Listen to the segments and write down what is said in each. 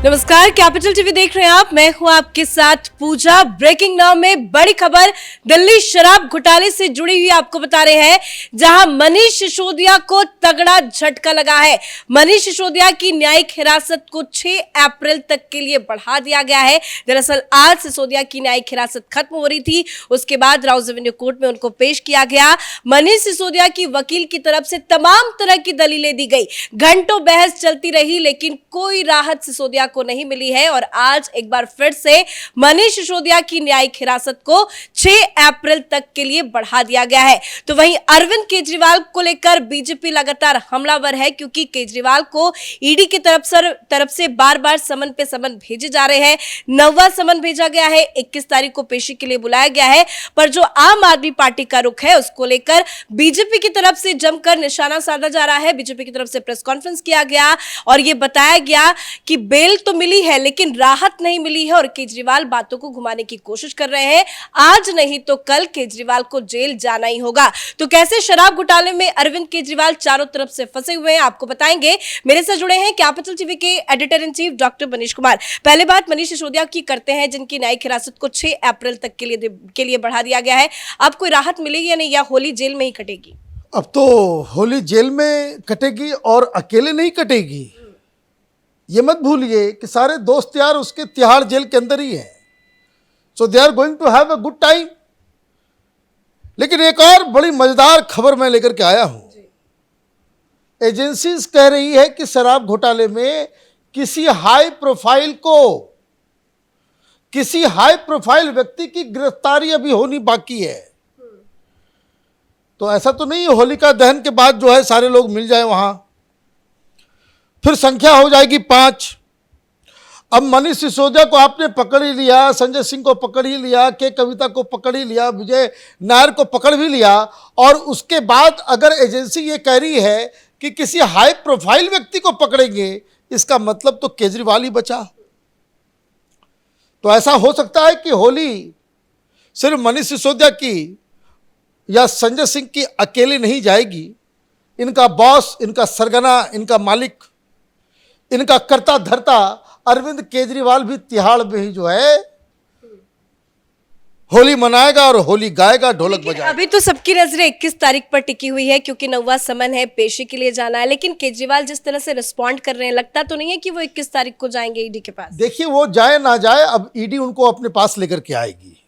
नमस्कार, capital TV देख रहे हैं आप। मैं हूं आपके साथ पूजा। ब्रेकिंग नाउ में बड़ी खबर दिल्ली शराब घोटाले से जुड़ी हुई आपको बता रहे हैं, जहां मनीष सिसोदिया को तगड़ा झटका लगा है। मनीष सिसोदिया की न्यायिक हिरासत को 6 अप्रैल तक के लिए बढ़ा दिया गया है। दरअसल आज सिसोदिया की न्यायिक हिरासत खत्म हो रही थी, उसके बाद राउज एवेन्यू कोर्ट में उनको पेश किया गया। मनीष सिसोदिया की वकील की तरफ से तमाम तरह की दलीलें दी गई, घंटों बहस चलती रही, लेकिन कोई राहत सिसोदिया को नहीं मिली है। और आज एक बार फिर से मनीष सिसोदिया की न्यायिक हिरासत को 6 अप्रैल तक के लिए बढ़ा दिया गया है। तो वहीं अरविंद केजरीवाल को लेकर बीजेपी लगातार हमलावर है, क्योंकि केजरीवाल को ईडी की तरफ से बार बार समन पे समन भेजे जा रहे हैं। 9वां समन भेजा गया है, 21 तारीख को पेशी के लिए बुलाया गया है। पर जो आम आदमी पार्टी का रुख है, उसको लेकर बीजेपी की तरफ से जमकर निशाना साधा जा रहा है। बीजेपी की तरफ से प्रेस कॉन्फ्रेंस किया गया और यह बताया गया कि बेल तो मिली है, लेकिन राहत नहीं मिली है और केजरीवाल बातों को घुमाने की कोशिश कर रहे हैं। आज नहीं तो कल केजरीवाल को जेल जाना ही होगा। तो कैसे शराब घोटाले में अरविंद केजरीवाल चारों तरफ से फंसे हुए हैं, आपको बताएंगे। मेरे साथ जुड़े हैं कैपिटल टीवी के editor in chief doctor Manish Kumar. पहले बात मनीष सिसोदिया की करते हैं, जिनकी न्यायिक हिरासत को 6 अप्रैल तक के लिए बढ़ा दिया गया है। अब कोई राहत मिलेगी या नहीं, या होली जेल में ही कटेगी? अब तो होली जेल में कटेगी और अकेले नहीं कटेगी। ये मत भूलिए कि सारे दोस्त यार उसके तिहाड़ जेल के अंदर ही हैं। So they are going to have a good time. लेकिन एक और बड़ी मजेदार खबर मैं लेकर के आया हूं। एजेंसीज कह रही है कि शराब घोटाले में किसी हाई प्रोफाइल व्यक्ति की गिरफ्तारी अभी होनी बाकी है। तो ऐसा तो नहीं है होलिका दहन के बाद जो है सारे लोग मिल जाए वहां, फिर संख्या हो जाएगी 5। अब मनीष सिसोदिया को आपने पकड़ ही लिया, संजय सिंह को पकड़ ही लिया, के कविता को पकड़ ही लिया, विजय नायर को पकड़ भी लिया, और उसके बाद अगर एजेंसी ये कह रही है कि किसी हाई प्रोफाइल व्यक्ति को पकड़ेंगे, इसका मतलब तो केजरीवाल ही बचा। तो ऐसा हो सकता है कि होली सिर्फ मनीष सिसोदिया की या संजय सिंह की अकेले नहीं जाएगी। इनका बॉस, इनका सरगना, इनका मालिक, इनका कर्ता धर्ता अरविंद केजरीवाल भी तिहाड़ में ही जो है होली मनाएगा और होली गाएगा, ढोलक बजाएगा। अभी तो सबकी नजरें 21 तारीख पर टिकी हुई है, क्योंकि 9वां समन है, पेशी के लिए जाना है। लेकिन केजरीवाल जिस तरह से रिस्पॉन्ड कर रहे हैं, लगता तो नहीं है कि वो 21 तारीख को जाएंगे ईडी के पास? देखिए, वो जाए ना जाए, अब ईडी उनको अपने पास लेकर के आएगी।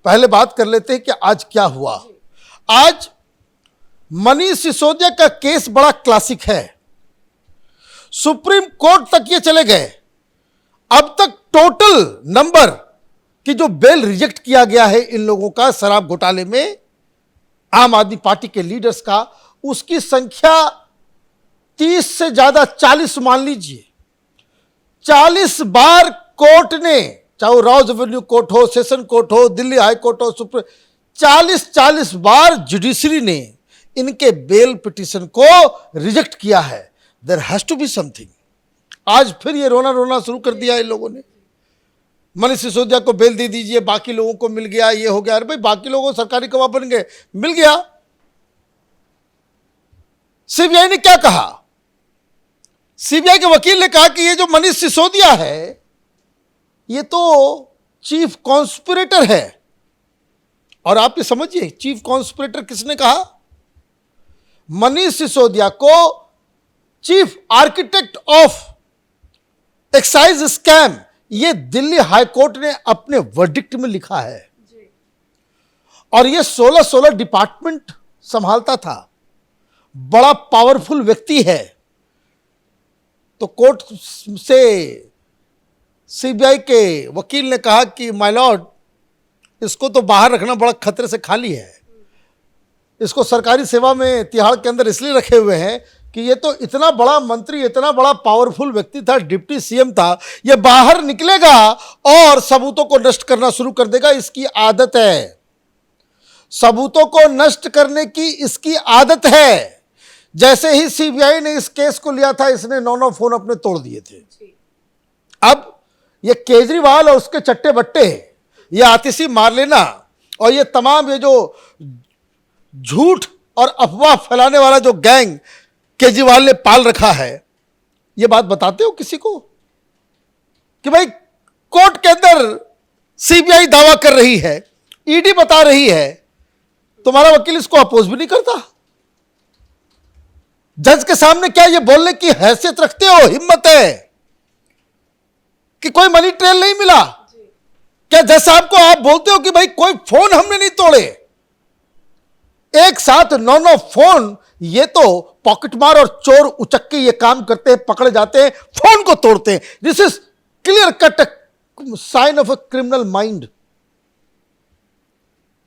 पहले बात कर लेते हैं कि आज क्या हुआ। आज मनीष सिसोदिया का केस बड़ा क्लासिक है। सुप्रीम कोर्ट तक ये चले गए। अब तक टोटल नंबर की जो बेल रिजेक्ट किया गया है इन लोगों का शराब घोटाले में, आम आदमी पार्टी के लीडर्स का, उसकी संख्या 30 से ज्यादा, 40 मान लीजिए। 40 बार कोर्ट ने, चाहे वो राउज एवेन्यू कोर्ट हो, सेशन कोर्ट हो, दिल्ली हाई कोर्ट हो, सुप्रीम, 40 बार जुडिशरी ने इनके बेल पिटीशन को रिजेक्ट किया है। There has to be something. आज फिर ये रोना शुरू कर दिया इन लोगों ने। मनीष सिसोदिया को बेल दे दीजिए, बाकी लोगों को मिल गया, ये हो गया। अरे भाई, बाकी लोगों को सरकारी गवाह बन गए, मिल गया। सीबीआई ने क्या कहा? सीबीआई के वकील ने कहा कि ये जो मनीष सिसोदिया है, ये तो चीफ कॉन्स्पिरेटर है। और आप ये समझिए, चीफ कॉन्स्पिरेटर किसने कहा? मनीष सिसोदिया को chief architect of excise scam, ये दिल्ली हाई कोर्ट ने अपने वर्डिक्ट में लिखा है। और ये 16 डिपार्टमेंट संभालता था, बड़ा पावरफुल व्यक्ति है। तो कोर्ट से सीबीआई के वकील ने कहा कि माय लॉर्ड, इसको तो बाहर रखना बड़ा खतरे से खाली है। इसको सरकारी सेवा में तिहाड़ के अंदर इसलिए रखे हुए हैं कि ये तो इतना बड़ा मंत्री, इतना बड़ा पावरफुल व्यक्ति था, डिप्टी सीएम था, ये बाहर निकलेगा और सबूतों को नष्ट करना शुरू कर देगा। इसकी आदत है, सबूतों को नष्ट करने की इसकी आदत है। जैसे ही सीबीआई ने इस केस को लिया था, इसने 9 फोन अपने तोड़ दिए थे। अब ये केजरीवाल और उसके चट्टे बट्टे, ये आतिशी मार लेना और ये तमाम ये जो झूठ और अफवाह फैलाने वाला जो गैंग केजरीवाल ने पाल रखा है, ये बात बताते हो किसी को? कि भाई कोर्ट के अंदर सीबीआई दावा कर रही है, ईडी बता रही है, तुम्हारा वकील इसको अपोज भी नहीं करता। जज के सामने क्या ये बोलने की हैसियत रखते हो, हिम्मत है कि कोई मनी ट्रेल नहीं मिला? क्या जज साहब को आप बोलते हो कि भाई कोई फोन हमने नहीं तोड़े? एक साथ 9 फोन, ये तो पॉकेटमार और चोर उचक्के ये काम करते हैं, पकड़े जाते हैं, फोन को तोड़ते हैं। This is clear cut sign of a criminal mind.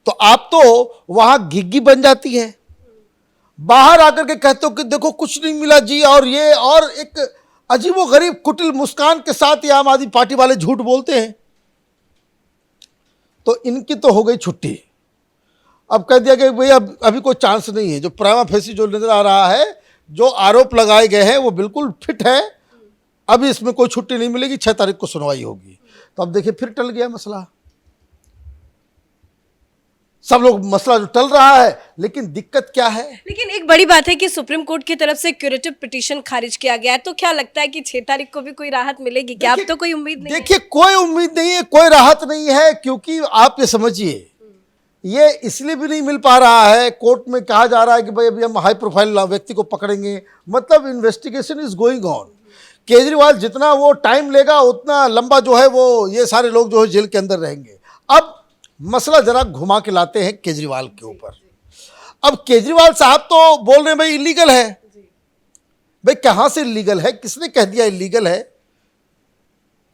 तो आप तो वहां घिग्गी बन जाती है, बाहर आकर के कहते हो कि देखो कुछ नहीं मिला जी, और ये, और एक अजीबोगरीब कुटिल मुस्कान के साथ ये आम आदमी पार्टी वाले झूठ बोलते हैं। तो इनकी तो हो गई छुट्टी। अब कह दिया कि भाई अब अभी कोई चांस नहीं है। जो प्राइमा फेसी जो नजर आ रहा है, जो आरोप लगाए गए हैं वो बिल्कुल फिट है। अभी इसमें कोई छुट्टी नहीं मिलेगी, 6 तारीख को सुनवाई होगी। तो अब देखिए फिर टल गया मसला। सब लोग मसला जो टल रहा है, लेकिन दिक्कत क्या है? लेकिन एक बड़ी बात है कि सुप्रीम कोर्ट की तरफ से क्यूरेटिव पिटीशन खारिज किया गया है, तो क्या लगता है कि 6 तारीख को भी कोई राहत मिलेगी क्या? अब तो कोई उम्मीद नहीं है। देखिए कोई उम्मीद नहीं है, कोई राहत नहीं है, क्योंकि आप ये समझिए, ये इसलिए भी नहीं मिल पा रहा है। कोर्ट में कहा जा रहा है कि भाई अभी हम हाई प्रोफाइल व्यक्ति को पकड़ेंगे, मतलब investigation is going on. Kejriwal जितना वो टाइम लेगा उतना लंबा जो है वो ये सारे लोग जो है जेल के अंदर रहेंगे। अब मसला जरा घुमा के लाते हैं केजरीवाल के ऊपर। अब केजरीवाल साहब तो बोल रहे हैं भाई इलीगल है। भाई कहां से इलीगल है? किसने कह दिया इलीगल है?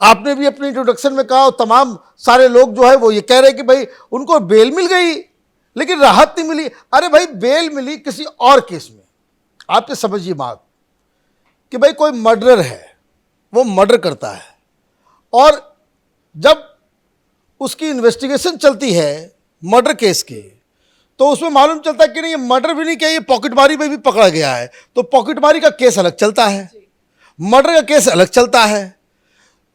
आपने भी अपने इंट्रोडक्शन में कहा, तमाम सारे लोग जो है वो ये कह रहे हैं कि भाई उनको बेल मिल गई लेकिन राहत नहीं मिली। अरे भाई बेल मिली किसी और केस में। आप ये समझिए बात कि भाई कोई मर्डरर है, वो मर्डर करता है, और जब उसकी इन्वेस्टिगेशन चलती है मर्डर केस की, तो उसमें मालूम चलता है कि नहीं ये मर्डर भी नहीं किया, ये पॉकेटमारी में भी पकड़ा गया है। तो पॉकेटमारी का केस अलग चलता है, मर्डर का केस अलग चलता है।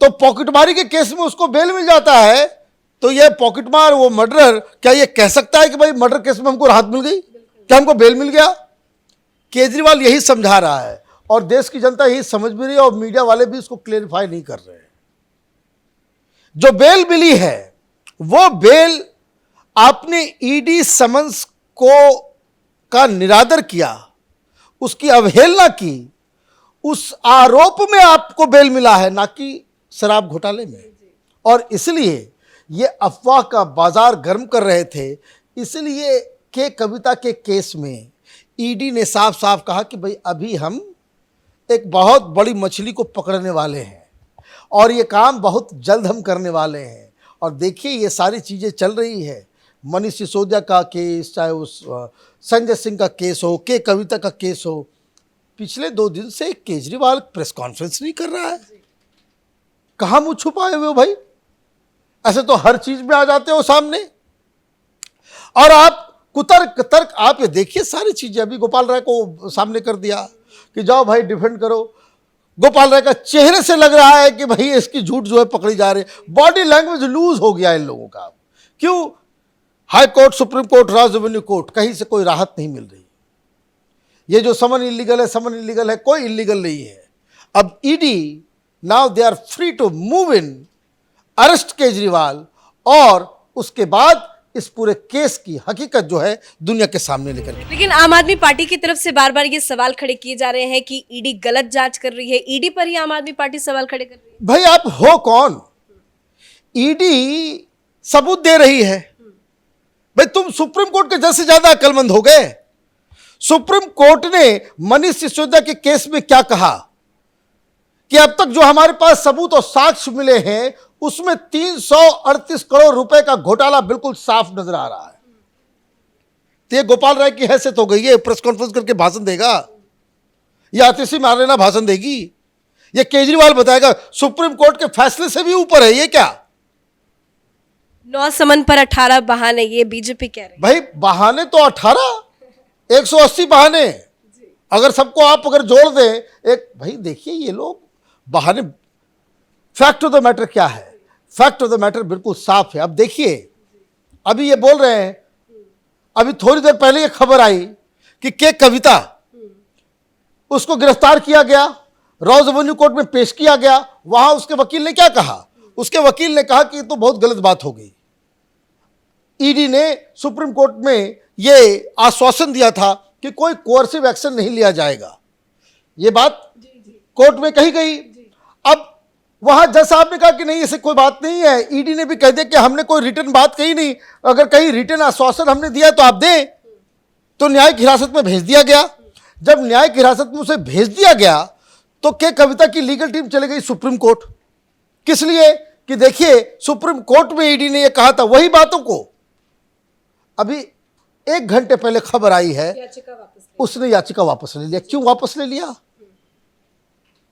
तो पॉकेटमारी के केस में उसको बेल मिल जाता है, तो ये पॉकेटमार, वो मर्डरर, क्या ये कह सकता है कि भाई मर्डर केस में हमको राहत मिल गई, क्या हमको बेल मिल गया? केजरीवाल यही समझा रहा है और देश की जनता यही समझ भी रही है, और मीडिया वाले भी इसको क्लेरिफाई नहीं कर रहे हैं। जो बेल मिली है वो बेल आपने ईडी समन्स को का निरादर किया, उसकी अवहेलना की, उस आरोप में आपको बेल मिला है, ना कि शराब घोटाले में। और इसलिए ये अफवाह का बाजार गर्म कर रहे थे। इसलिए के कविता के केस में ईडी ने साफ साफ कहा कि भाई अभी हम एक बहुत बड़ी मछली को पकड़ने वाले हैं और ये काम बहुत जल्द हम करने वाले हैं। और देखिए ये सारी चीज़ें चल रही है, मनीष सिसोदिया का केस, चाहे उस संजय सिंह का केस हो, के कविता का केस हो। पिछले 2 दिन से केजरीवाल प्रेस कॉन्फ्रेंस नहीं कर रहा है। कहाँ मुँह छुपाए हुए हो भाई? ऐसे तो हर चीज में आ जाते हो सामने, और आप कुतर्क तर्क, आप ये देखिए सारी चीजें। अभी गोपाल राय को सामने कर दिया कि जाओ भाई डिफेंड करो। गोपाल राय का चेहरे से लग रहा है कि भाई इसकी झूठ जो है पकड़ी जा रही है। बॉडी लैंग्वेज लूज हो गया इन लोगों का। क्यों? हाई कोर्ट, सुप्रीम कोर्ट, राज्य रेवेन्यू कोर्ट, कहीं से कोई राहत नहीं मिल रही। ये जो समन इलीगल है, समन इलीगल है, कोई इलीगल नहीं है। अब ED now they are free to move in, arrest Kejriwal, और उसके बाद इस पूरे केस की हकीकत जो है दुनिया के सामने लेकर। लेकिन आम आदमी पार्टी की तरफ से बार बार ये सवाल खड़े किए जा रहे हैं कि ईडी गलत जांच कर रही है। ईडी पर ही आम आदमी पार्टी सवाल खड़े कर रही है। भाई आप हो कौन? ईडी सबूत दे रही है। भाई तुम सुप्रीम कोर्ट के जज से ज्यादा अक्लमंद हो गए। सुप्रीम कोर्ट ने मनीष सिसोदिया के केस में क्या कहा कि अब तक जो हमारे पास सबूत और साक्ष्य मिले हैं उसमें 338 करोड़ रुपए का घोटाला बिल्कुल साफ नजर आ रहा है। तो ये गोपाल राय की हैसियत हो गई है, प्रेस कॉन्फ्रेंस करके भाषण देगा, या आतिशी मारलेना भाषण देगी? ये केजरीवाल बताएगा सुप्रीम कोर्ट के फैसले से भी ऊपर है ये क्या? 9 समन पर 18 बहाने, ये बीजेपी कह रही है। भाई बहाने तो 18, 180 बहाने अगर सबको आप अगर जोड़ दें एक। भाई देखिए ये लोग बहाने, फैक्ट ऑफ द मैटर क्या है? फैक्ट ऑफ द मैटर बिल्कुल साफ है। अब देखिए अभी ये बोल रहे हैं, अभी थोड़ी देर पहले ये खबर आई कि के कविता, उसको गिरफ्तार किया गया, रॉज एवेन्यू कोर्ट में पेश किया गया। वहां उसके वकील ने क्या कहा? उसके वकील ने कहा कि ये तो बहुत गलत बात हो गई। ईडी ने सुप्रीम कोर्ट में ये आश्वासन दिया था कि कोई कोर्सिव एक्शन नहीं लिया जाएगा। ये बात कोर्ट में कही गई। अब वहां जज साहब ने कहा कि नहीं, ऐसे कोई बात नहीं है। ईडी ने भी कह दिया कि हमने कोई रिटर्न बात कही नहीं, अगर कहीं रिटर्न आश्वासन हमने दिया तो आप दें। तो न्यायिक हिरासत में भेज दिया गया। जब न्यायिक हिरासत में उसे भेज दिया गया तो के कविता की लीगल टीम चली गई सुप्रीम कोर्ट। किस लिए? कि देखिए, सुप्रीम कोर्ट में ईडी ने यह कहा था वही बातों को। अभी 1 घंटे पहले खबर आई है उसने याचिका वापस ले लिया। क्यों वापस ले लिया?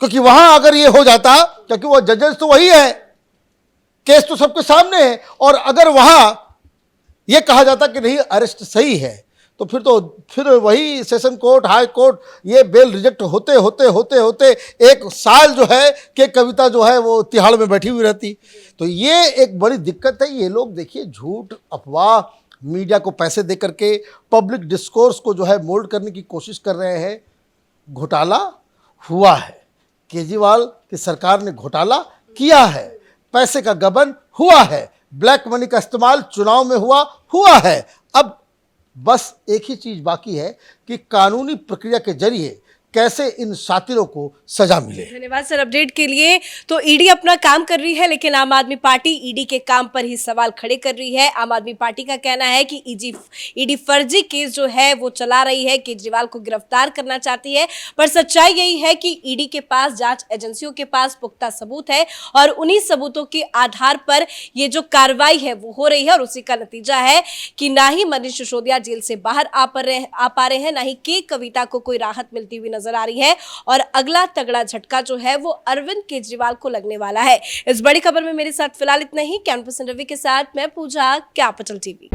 क्योंकि वहां अगर ये हो जाता, क्योंकि वो जजेस तो वही है, केस तो सबके सामने है, और अगर वहां ये कहा जाता कि नहीं अरेस्ट सही है, तो फिर वही सेशन कोर्ट, हाई कोर्ट, ये बेल रिजेक्ट होते होते होते होते 1 साल जो है कि कविता जो है वो तिहाड़ में बैठी हुई रहती। तो ये एक बड़ी दिक्कत है। ये लोग देखिए झूठ, अफवाह, मीडिया को पैसे दे करके पब्लिक डिस्कोर्स को जो है मोल्ड करने की कोशिश कर रहे हैं। घोटाला हुआ है, केजरीवाल की सरकार ने घोटाला किया है, पैसे का गबन हुआ है, ब्लैक मनी का इस्तेमाल चुनाव में हुआ है। अब बस एक ही चीज बाकी है कि कानूनी प्रक्रिया के जरिए कैसे इन शातिरों को सजा मिले। धन्यवाद सर अपडेट के लिए। तो ईडी अपना काम कर रही है, लेकिन आम आदमी पार्टी ईडी के काम पर ही सवाल खड़े कर रही है। आम आदमी पार्टी का कहना है कि ईडी फर्जी केस जो है वो चला रही है, केजरीवाल को गिरफ्तार करना चाहती है। पर सच्चाई यही है कि ईडी के पास, जांच एजेंसियों के पास पुख्ता सबूत है और उन्हीं सबूतों के आधार पर ये जो कार्रवाई है वो हो रही है। और उसी का नतीजा है कि ना ही मनीष सिसोदिया जेल से बाहर आ पा रहे हैं, ना ही के कविता को कोई राहत मिलती हुई नजर आ रही है। और अगला तगड़ा झटका जो है वो अरविंद केजरीवाल को लगने वाला है। इस बड़ी खबर में मेरे साथ फिलहाल इतना ही। कैमरा पर्सन रवि के साथ मैं पूजा, कैपिटल टीवी।